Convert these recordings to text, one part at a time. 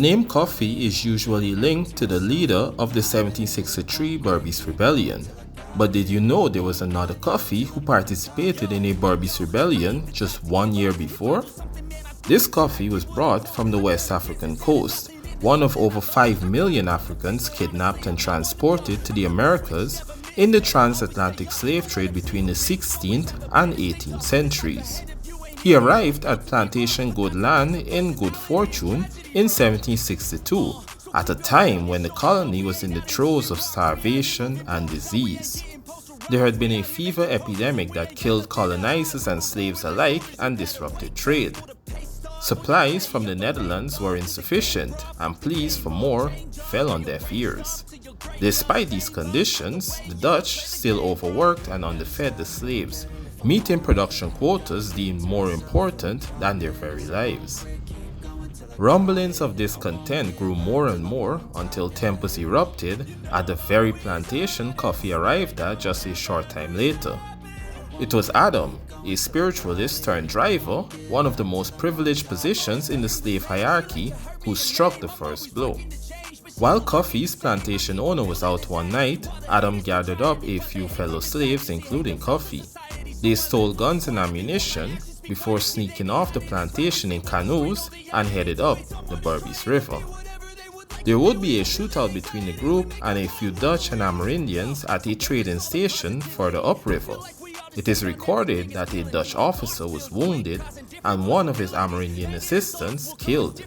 name Cuffy is usually linked to the leader of the 1763 Berbice Rebellion. But did you know there was another Cuffy who participated in a Berbice rebellion just 1 year before? This Cuffy was brought from the West African coast, one of over 5 million Africans kidnapped and transported to the Americas in the transatlantic slave trade between the 16th and 18th centuries. He arrived at plantation Goed Land in Goed Fortuin in 1762, at a time when the colony was in the throes of starvation and disease. There had been a fever epidemic that killed colonizers and slaves alike and disrupted trade. Supplies from the Netherlands were insufficient, and pleas for more fell on deaf ears. Despite these conditions, the Dutch still overworked and underfed the slaves, meeting production quotas deemed more important than their very lives. Rumblings of discontent grew more and more until tempers erupted at the very plantation Cuffy arrived at just a short time later. It was Adam, a spiritualist turned driver, one of the most privileged positions in the slave hierarchy, who struck the first blow. While Cuffy's plantation owner was out one night, Adam gathered up a few fellow slaves, including Cuffy. They stole guns and ammunition before sneaking off the plantation in canoes and headed up the Berbice River. There would be a shootout between the group and a few Dutch and Amerindians at a trading station further upriver. It is recorded that a Dutch officer was wounded and one of his Amerindian assistants killed.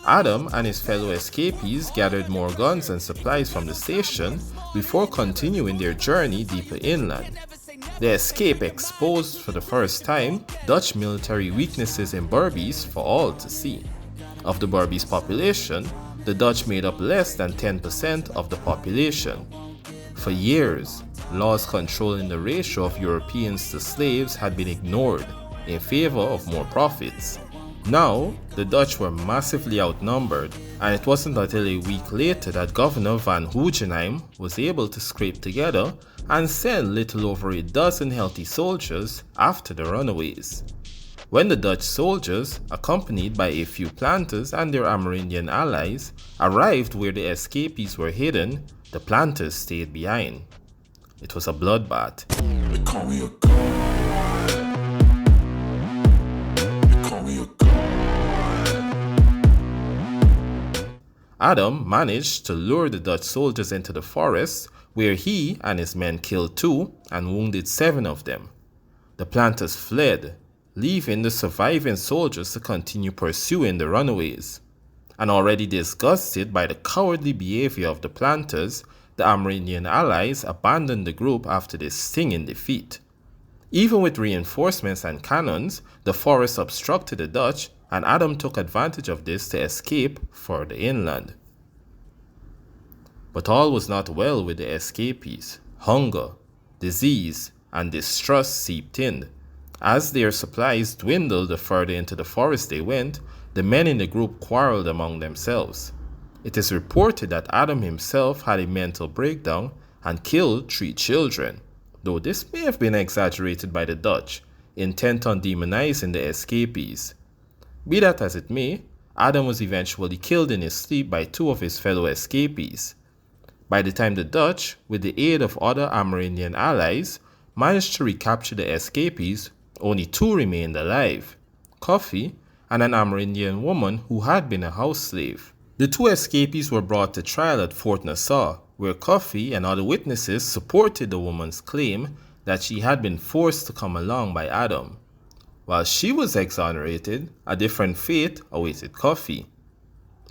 Adam and his fellow escapees gathered more guns and supplies from the station before continuing their journey deeper inland. The escape exposed for the first time Dutch military weaknesses in Berbice for all to see. Of the Berbice population, the Dutch made up less than 10% of the population. For years, laws controlling the ratio of Europeans to slaves had been ignored in favor of more profits. Now, the Dutch were massively outnumbered, and it wasn't until a week later that Governor van Hogenheim was able to scrape together and send little over a dozen healthy soldiers after the runaways. When the Dutch soldiers, accompanied by a few planters and their Amerindian allies, arrived where the escapees were hidden, the planters stayed behind. It was a bloodbath. They call me a god. They call me a god. Adam managed to lure the Dutch soldiers into the forest, where he and his men killed 2 and wounded 7 of them. The planters fled, leaving the surviving soldiers to continue pursuing the runaways. And already disgusted by the cowardly behavior of the planters, the Amerindian allies abandoned the group after this stinging defeat. Even with reinforcements and cannons, the forest obstructed the Dutch, and Adam took advantage of this to escape further inland. But all was not well with the escapees. Hunger, disease, and distrust seeped in. As their supplies dwindled the further into the forest they went, the men in the group quarreled among themselves. It is reported that Adam himself had a mental breakdown and killed 3 children, though this may have been exaggerated by the Dutch, intent on demonizing the escapees. Be that as it may, Adam was eventually killed in his sleep by 2 of his fellow escapees. By the time the Dutch, with the aid of other Amerindian allies, managed to recapture the escapees, only 2 remained alive, Cuffy and an Amerindian woman who had been a house slave. The 2 escapees were brought to trial at Fort Nassau, where Cuffy and other witnesses supported the woman's claim that she had been forced to come along by Adam. While she was exonerated, a different fate awaited Cuffy.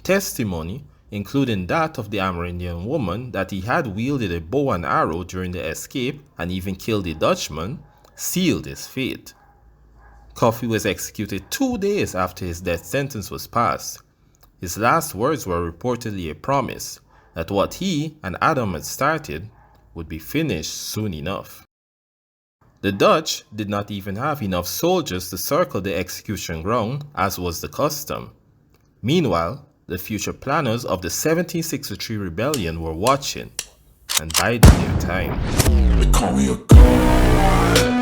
Testimony, including that of the Amerindian woman that he had wielded a bow and arrow during the escape and even killed a Dutchman, sealed his fate. Cuffy was executed 2 days after his death sentence was passed. His last words were reportedly a promise that what he and Adam had started would be finished soon enough. The Dutch did not even have enough soldiers to circle the execution ground, as was the custom. Meanwhile, the future planners of the 1763 rebellion were watching and biding their time. They call me a god.